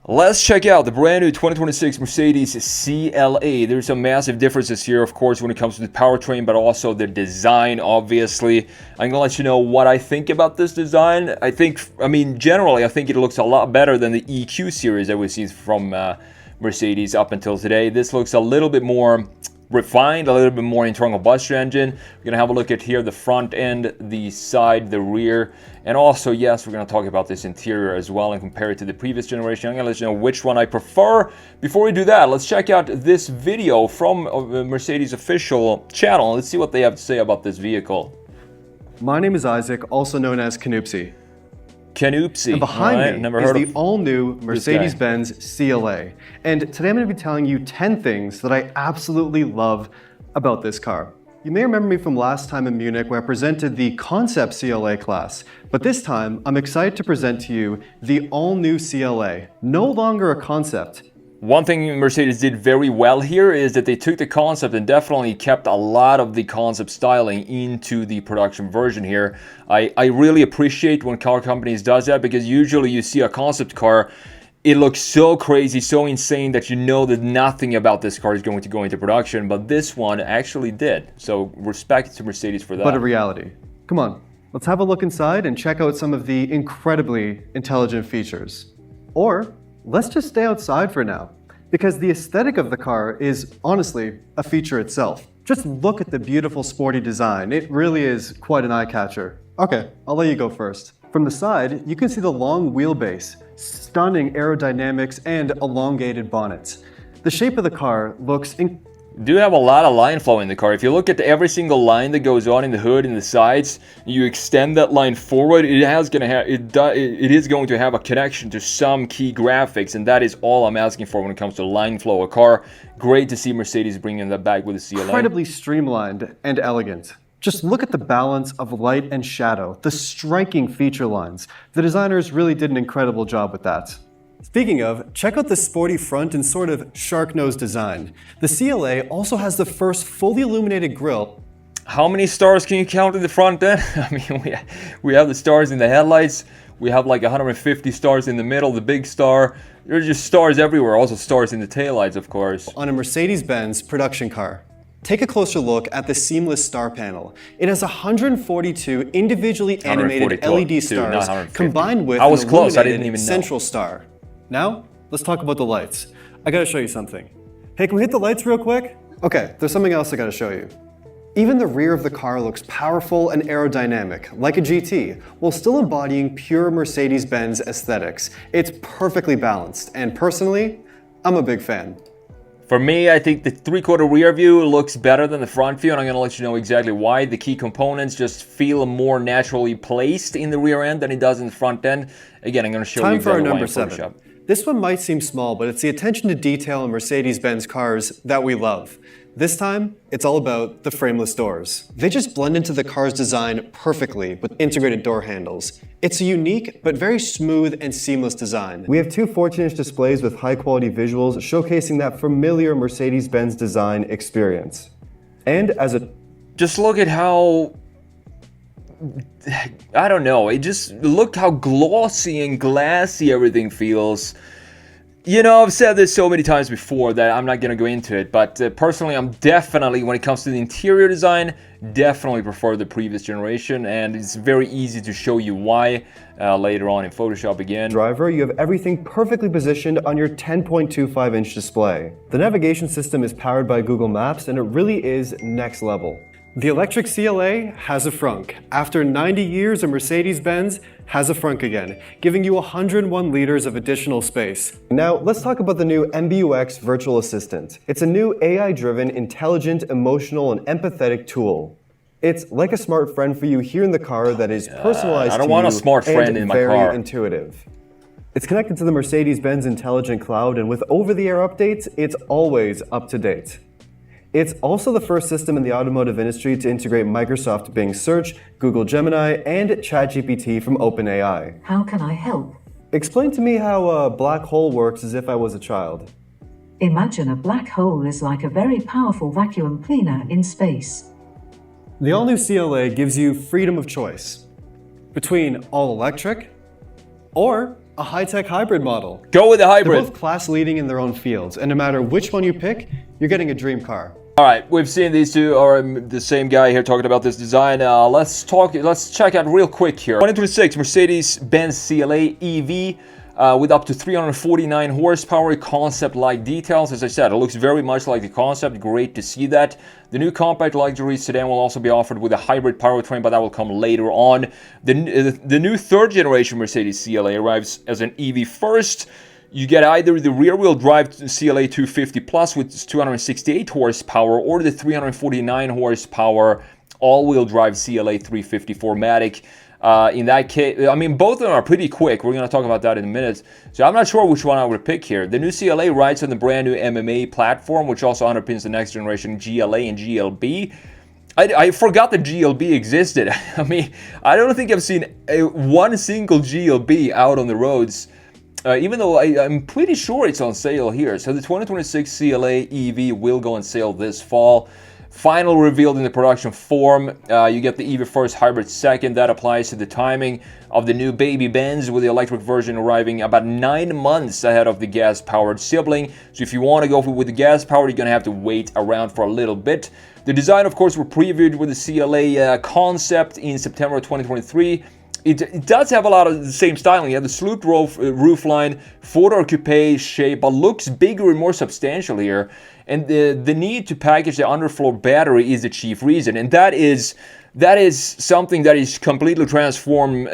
Let's check out the brand new 2026 Mercedes CLA. There's some massive differences here, of course, when it comes to the powertrain, but also the design, obviously. I'm gonna let you know what I think about this design. Generally, I think it looks a lot better than the EQ series that we've seen from Mercedes up until today. This looks a little bit more refined, a little bit more internal combustion engine. We're gonna have a look at here the front end, the side, the rear, and also, yes, we're gonna talk about this interior as well and compare it to the previous generation. I'm gonna let you know which one I prefer. Before we do that, let's check out this video from Mercedes official channel. Let's see what they have to say about this vehicle. My name is Isaac, also known as Canoopsy. Canoopsy. And behind me is the all-new Mercedes-Benz CLA. And today I'm going to be telling you 10 things that I absolutely love about this car. You may remember me from last time in Munich where I presented the concept CLA class, but this time I'm excited to present to you the all-new CLA, no longer a concept. One thing Mercedes did very well here is that they took the concept and definitely kept a lot of the concept styling into the production version here. I really appreciate when car companies does that, because usually you see a concept car, it looks so crazy, so insane that you know that nothing about this car is going to go into production, but this one actually did. So respect to Mercedes for that. But a reality. Come on, let's have a look inside and check out some of the incredibly intelligent features. Or let's just stay outside for now, because the aesthetic of the car is honestly a feature itself. Just look at the beautiful sporty design. It really is quite an eye-catcher. Okay, I'll let you go first. From the side, you can see the long wheelbase, stunning aerodynamics, and elongated bonnets. The shape of the car looks do have a lot of line flow in the car. If you look at every single line that goes on in the hood and the sides, you extend that line forward, it is going to have a connection to some key graphics, and that is all I'm asking for when it comes to line flow. A car, great to see Mercedes bringing that back with the CLA. Incredibly streamlined and elegant. Just look at the balance of light and shadow, the striking feature lines. The designers really did an incredible job with that. Speaking of, check out the sporty front and sort of shark nose design. The CLA also has the first fully illuminated grille. How many stars can you count in the front then? I mean, we have the stars in the headlights. We have like 150 stars in the middle, the big star. There's just stars everywhere, also stars in the taillights, of course. On a Mercedes-Benz production car. Take a closer look at the seamless star panel. It has 142 individually animated LED stars combined with an illuminated central star. Now, let's talk about the lights. I gotta show you something. Hey, can we hit the lights real quick? Okay, there's something else I gotta show you. Even the rear of the car looks powerful and aerodynamic, like a GT, while still embodying pure Mercedes-Benz aesthetics. It's perfectly balanced, and personally, I'm a big fan. For me, I think the three-quarter rear view looks better than the front view, and I'm going to let you know exactly why. The key components just feel more naturally placed in the rear end than it does in the front end. Again, I'm going to show you exactly why in Photoshop. This one might seem small, but it's the attention to detail in Mercedes-Benz cars that we love. This time, it's all about the frameless doors. They just blend into the car's design perfectly with integrated door handles. It's a unique, but very smooth and seamless design. We have two 14-inch displays with high-quality visuals showcasing that familiar Mercedes-Benz design experience. And as a... Just look at how... I don't know, look how glossy and glassy everything feels. You know, I've said this so many times before that I'm not going to go into it, but personally, I'm definitely, when it comes to the interior design, definitely prefer the previous generation, and it's very easy to show you why later on in Photoshop again. Driver, you have everything perfectly positioned on your 10.25-inch display. The navigation system is powered by Google Maps, and it really is next level. The electric CLA has a frunk. After 90 years, a Mercedes-Benz has a frunk again, giving you 101 liters of additional space. Now, let's talk about the new MBUX virtual assistant. It's a new AI-driven, intelligent, emotional, and empathetic tool. It's like a smart friend for you here in the car that is personalized to you. I don't want a smart friend in my car. Very intuitive. It's connected to the Mercedes-Benz intelligent cloud, and with over-the-air updates, it's always up to date. It's also the first system in the automotive industry to integrate Microsoft Bing Search, Google Gemini, and ChatGPT from OpenAI. How can I help? Explain to me how a black hole works as if I was a child. Imagine a black hole is like a very powerful vacuum cleaner in space. The all-new CLA gives you freedom of choice between all-electric or A high-tech hybrid model. Go with the hybrid. They're both class-leading in their own fields, and no matter which one you pick, you're getting a dream car. All right, we've seen these two are the same guy here talking about this design. Let's check out real quick here. 2026 Mercedes-Benz CLA EV with up to 349 horsepower, concept-like details. As I said, it looks very much like the concept. Great to see that. The new compact luxury sedan will also be offered with a hybrid powertrain, but that will come later on. The new third-generation Mercedes CLA arrives as an EV first. You get either the rear-wheel drive CLA 250 Plus with 268 horsepower or the 349 horsepower all-wheel drive CLA 350 4MATIC. In that case, I mean, both of them are pretty quick. We're going to talk about that in a minute. So I'm not sure which one I would pick here. The new CLA rides on the brand new MMA platform, which also underpins the next generation GLA and GLB. I forgot that GLB existed. I mean, I don't think I've seen one single GLB out on the roads. Even though I'm pretty sure it's on sale here. So the 2026 CLA EV will go on sale this fall. Final revealed in the production form. You get the EV first, hybrid second. That applies to the timing of the new baby Benz, with the electric version arriving about 9 months ahead of the gas-powered sibling. So if you want to go with the gas-powered, you're going to have to wait around for a little bit. The design, of course, were previewed with the CLA concept in September 2023. It does have a lot of the same styling. You have the sloped roofline, four-door coupe shape, but looks bigger and more substantial here. And the need to package the underfloor battery is the chief reason. And that is something that is completely transforming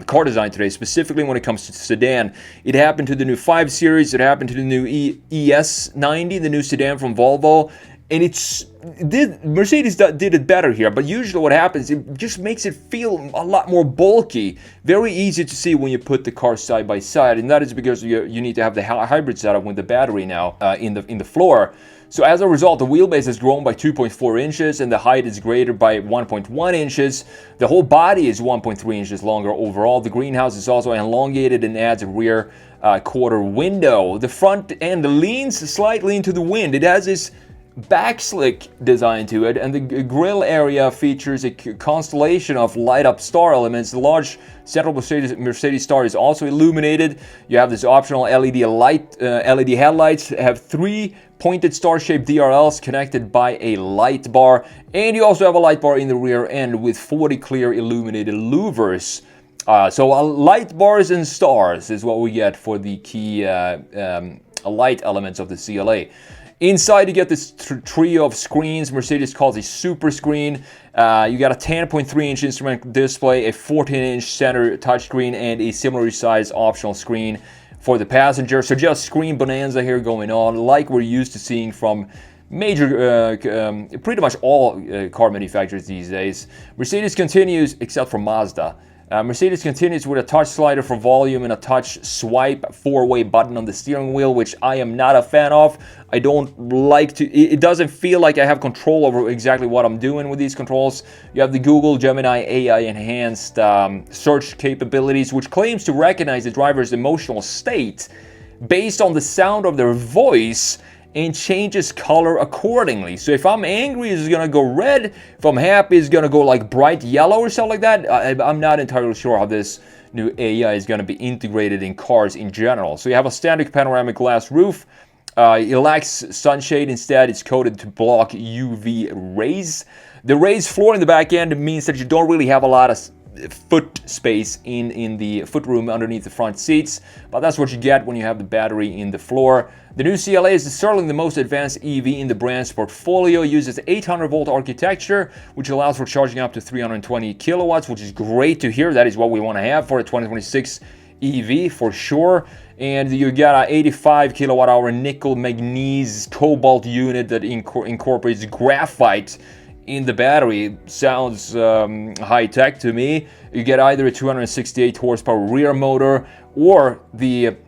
car design today, specifically when it comes to sedan. It happened to the new 5 Series. It happened to the new ES90, the new sedan from Volvo. And Mercedes did it better here, but usually what happens, it just makes it feel a lot more bulky. Very easy to see when you put the cars side by side, and that is because you need to have the hybrid setup with the battery now in the floor. So as a result, the wheelbase has grown by 2.4 inches, and the height is greater by 1.1 inches. The whole body is 1.3 inches longer overall. The greenhouse is also elongated and adds a rear quarter window. The front end leans slightly into the wind. It has this back slick design to it, and the grille area features a constellation of light up star elements. The large central Mercedes star is also illuminated. You have this optional LED headlights, have 3 pointed star-shaped DRLs connected by a light bar, and you also have a light bar in the rear end with 40 clear illuminated louvers. So light bars and stars is what we get for the key light elements of the CLA. Inside, you get this trio of screens. Mercedes calls a super screen. You got a 10.3-inch instrument display, a 14-inch center touchscreen, and a similarly sized optional screen for the passenger. So just screen bonanza here going on, like we're used to seeing from major, pretty much all car manufacturers these days. Mercedes continues, except for Mazda. Mercedes continues with a touch slider for volume and a touch swipe 4-way button on the steering wheel, which I am not a fan of. I don't like to, it doesn't feel like I have control over exactly what I'm doing with these controls. You have the Google Gemini AI enhanced search capabilities, which claims to recognize the driver's emotional state based on the sound of their voice and changes color accordingly. So if I'm angry, it's gonna go red. If I'm happy, it's gonna go like bright yellow or something like that. I'm not entirely sure how this new AI is gonna be integrated in cars in general. So you have a standard panoramic glass roof. It lacks sunshade. Instead, it's coated to block UV rays. The raised floor in the back end means that you don't really have a lot of foot space in the footroom underneath the front seats, but that's what you get when you have the battery in the floor. The new CLA is certainly the most advanced EV in the brand's portfolio. It uses 800-volt architecture, which allows for charging up to 320 kilowatts, which is great to hear. That is what we want to have for a 2026 EV for sure. And you got an 85 kilowatt hour nickel magnesium cobalt unit that incorporates graphite in the battery. Sounds high tech to me. You get either a 268 horsepower rear motor or the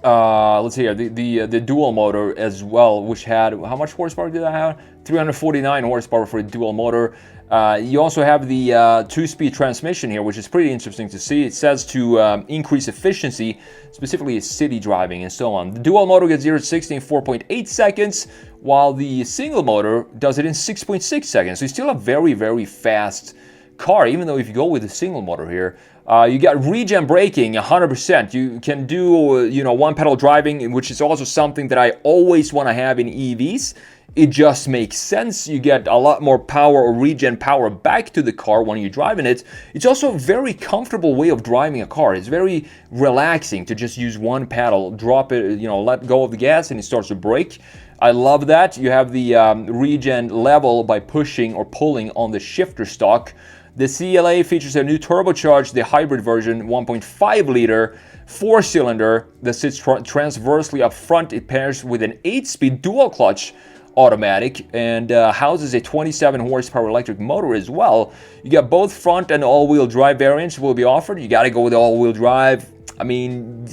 let's see here, the dual motor as well, which had, how much horsepower did I have? 349 horsepower for a dual motor. You also have the 2-speed transmission here, which is pretty interesting to see. It says to increase efficiency, specifically city driving and so on. The dual motor gets 0 to 60 in 4.8 seconds, while the single motor does it in 6.6 seconds. So it's still a very, very fast car, even though if you go with a single motor here. You got regen braking, 100%. You can do, one pedal driving, which is also something that I always want to have in EVs. It just makes sense. You get a lot more power or regen power back to the car when you're driving it. It's also a very comfortable way of driving a car. It's very relaxing to just use one pedal, drop it, let go of the gas and it starts to brake. I love that. You have the regen level by pushing or pulling on the shifter stalk. The CLA features a new turbocharged, the hybrid version, 1.5 liter, 4-cylinder that sits transversely up front. It pairs with an 8-speed dual clutch automatic and houses a 27 horsepower electric motor as well. You got both front and all-wheel drive variants will be offered. You got to go with all-wheel drive. I mean,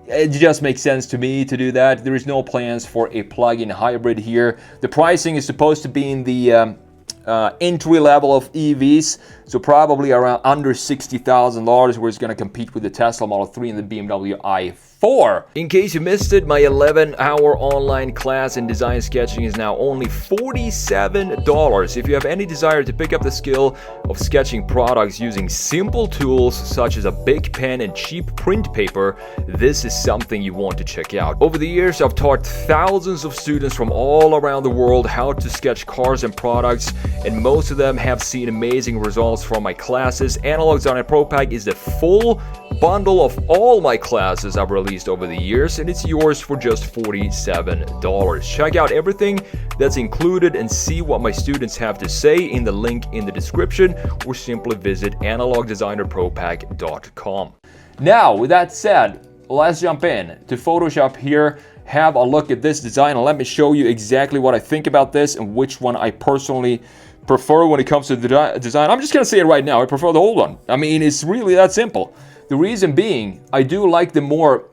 it just makes sense to me to do that. There is no plans for a plug-in hybrid here. The pricing is supposed to be in the entry level of EVs, so probably around under $60,000, where it's going to compete with the Tesla Model 3 and the BMW i4. In case you missed it, my 11-hour online class in design sketching is now only $47. If you have any desire to pick up the skill of sketching products using simple tools such as a big pen and cheap print paper, this is something you want to check out. Over the years, I've taught thousands of students from all around the world how to sketch cars and products, and most of them have seen amazing results from my classes. Analog Designer Pro Pack is the full bundle of all my classes I've released over the years, and it's yours for just $47. Check out everything that's included and see what my students have to say in the link in the description, or simply visit analogdesignerpropack.com. Now, with that said, let's jump in to Photoshop here, have a look at this design, and let me show you exactly what I think about this and which one I personally prefer when it comes to the design. I'm just gonna say it right now, I prefer the old one. I mean, it's really that simple. The reason being, I do like the more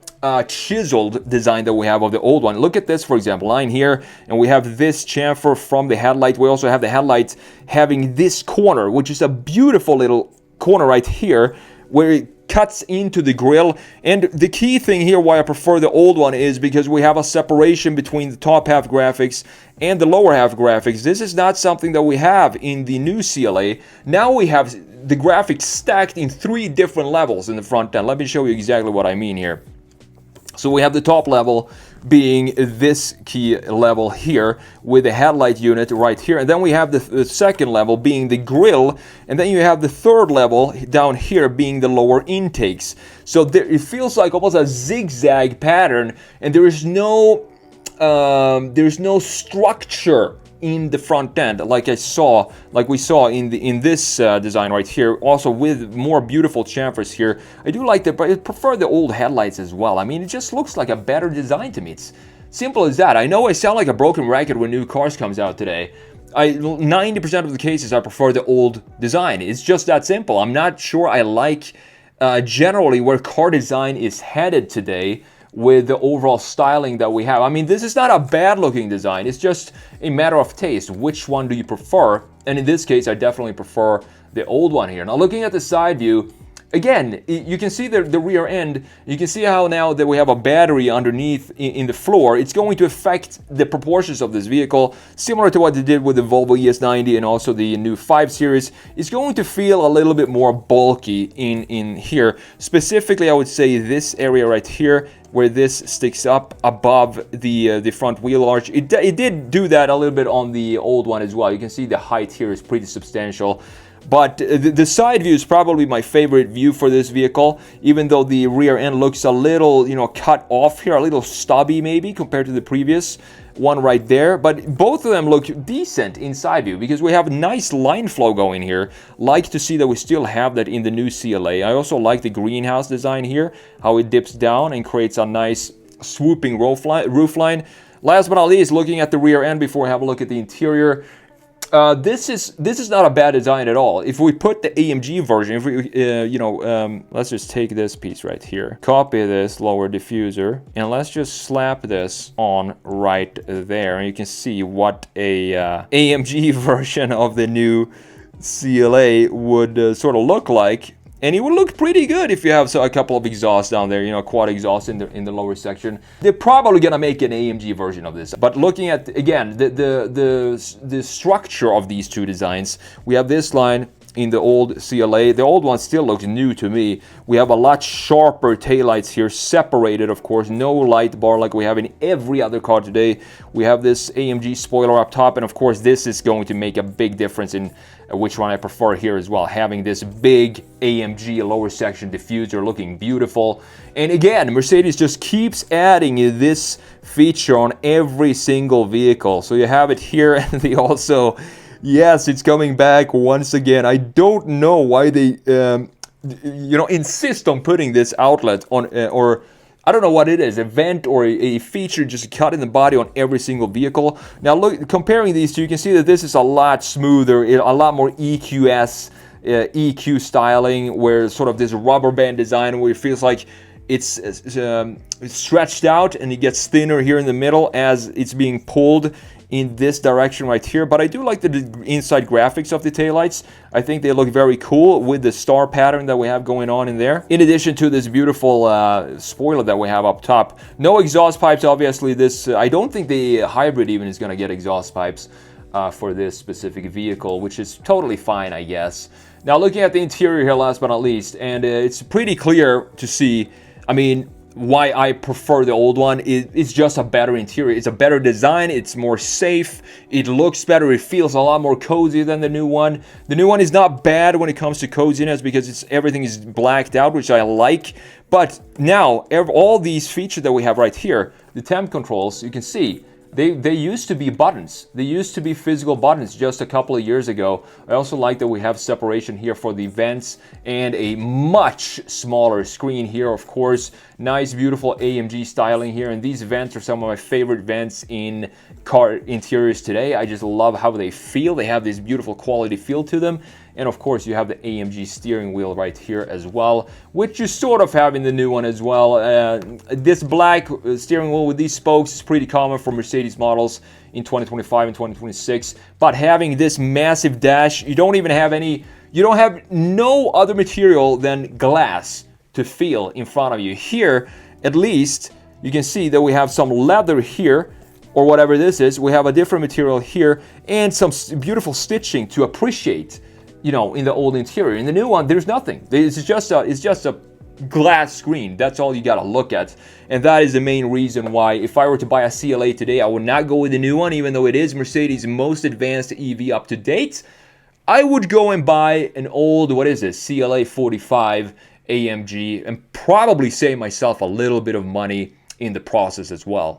chiseled design that we have of the old one. Look at this, for example, line here, and we have this chamfer from the headlight. We also have the headlight having this corner, which is a beautiful little corner right here, where it cuts into the grille. And the key thing here why I prefer the old one is because we have a separation between the top half graphics and the lower half graphics. This is not something that we have in the new CLA. Now we have the graphics stacked in 3 different levels in the front end. Let me show you exactly what I mean here. So we have the top level being this key level here with the headlight unit right here, and then we have the second level being the grille, and then you have the third level down here being the lower intakes. So there, it feels like almost a zigzag pattern, and there's no structure in the front end like we saw in this design right here, also with more beautiful chamfers here. I do like that, but I prefer the old headlights as well. I mean, it just looks like a better design to me. It's simple as that. I know I sound like a broken record when new cars comes out today. 90% of the cases I prefer the old design. It's just that simple. I'm not sure I like generally where car design is headed today with the overall styling that we have. I mean, this is not a bad looking design, it's just a matter of taste. Which one do you prefer? And in this case, I definitely prefer the old one here. Now, looking at the side view, again, you can see the rear end. You can see how now that we have a battery underneath in the floor, it's going to affect the proportions of this vehicle, similar to what they did with the Volvo ES90 and also the new 5 Series. It's going to feel a little bit more bulky in here. Specifically, I would say this area right here, where this sticks up above the front wheel arch. It did do that a little bit on the old one as well. You can see the height here is pretty substantial. But the side view is probably my favorite view for this vehicle, even though the rear end looks a little, cut off here, a little stubby maybe compared to the previous one right there. But both of them look decent in side view because we have nice line flow going here. Like to see that we still have that in the new CLA. I also like the greenhouse design here, how it dips down and creates a nice swooping roof line. Last but not least, looking at the rear end before I have a look at the interior. This is not a bad design at all. If we put the AMG version, if we, let's just take this piece right here, copy this lower diffuser, and let's just slap this on right there, and you can see what a AMG version of the new CLA would sort of look like. And it would look pretty good if you have a couple of exhausts down there, quad exhaust in the lower section. They're probably gonna make an AMG version of this. But looking at, again, the structure of these two designs, we have this line in the old CLA. The old one still looks new to me. We have a lot sharper taillights here, separated, of course, no light bar like we have in every other car today. We have this AMG spoiler up top, and of course this is going to make a big difference in which one I prefer here as well, having this big AMG lower section diffuser looking beautiful. And again, Mercedes just keeps adding this feature on every single vehicle. So you have it here, and they also, yes, it's coming back once again. I don't know why they insist on putting this outlet on, or I don't know what it is, a vent or a feature just cut in the body on every single vehicle. Now look, comparing these two, you can see that this is a lot smoother, a lot more EQ styling, where sort of this rubber band design where it feels like it's stretched out and it gets thinner here in the middle as it's being pulled in this direction right here. But I do like the inside graphics of the taillights. I think they look very cool with the star pattern that we have going on in there. In addition to this beautiful spoiler that we have up top. No exhaust pipes, obviously. This I don't think the hybrid even is going to get exhaust pipes for this specific vehicle, which is totally fine, I guess. Now looking at the interior here, last but not least, and it's pretty clear to see, I mean, why I prefer the old one. It's just a better interior. It's a better design. It's more safe. It looks better. It feels a lot more cozy than the new one. The new one is not bad when it comes to coziness because everything is blacked out, which I like. But now, all these features that we have right here, the temp controls, you can see, they used to be buttons. They used to be physical buttons just a couple of years ago. I also like that we have separation here for the vents and a much smaller screen here, of course. Nice, beautiful AMG styling here. And these vents are some of my favorite vents in car interiors today. I just love how they feel. They have this beautiful quality feel to them. And of course, you have the AMG steering wheel right here as well, which you sort of have in the new one as well. This black steering wheel with these spokes is pretty common for Mercedes models in 2025 and 2026. But having this massive dash, you don't have no other material than glass to feel in front of you. Here, at least, you can see that we have some leather here, or whatever this is. We have a different material here and some beautiful stitching to appreciate, you know, in the old interior. In the new one, there's nothing. It's just a glass screen. That's all you gotta look at. And that is the main reason why, if I were to buy a CLA today, I would not go with the new one, even though it is Mercedes' most advanced EV up to date. I would go and buy an old, what is this, CLA 45 AMG, and probably save myself a little bit of money in the process as well.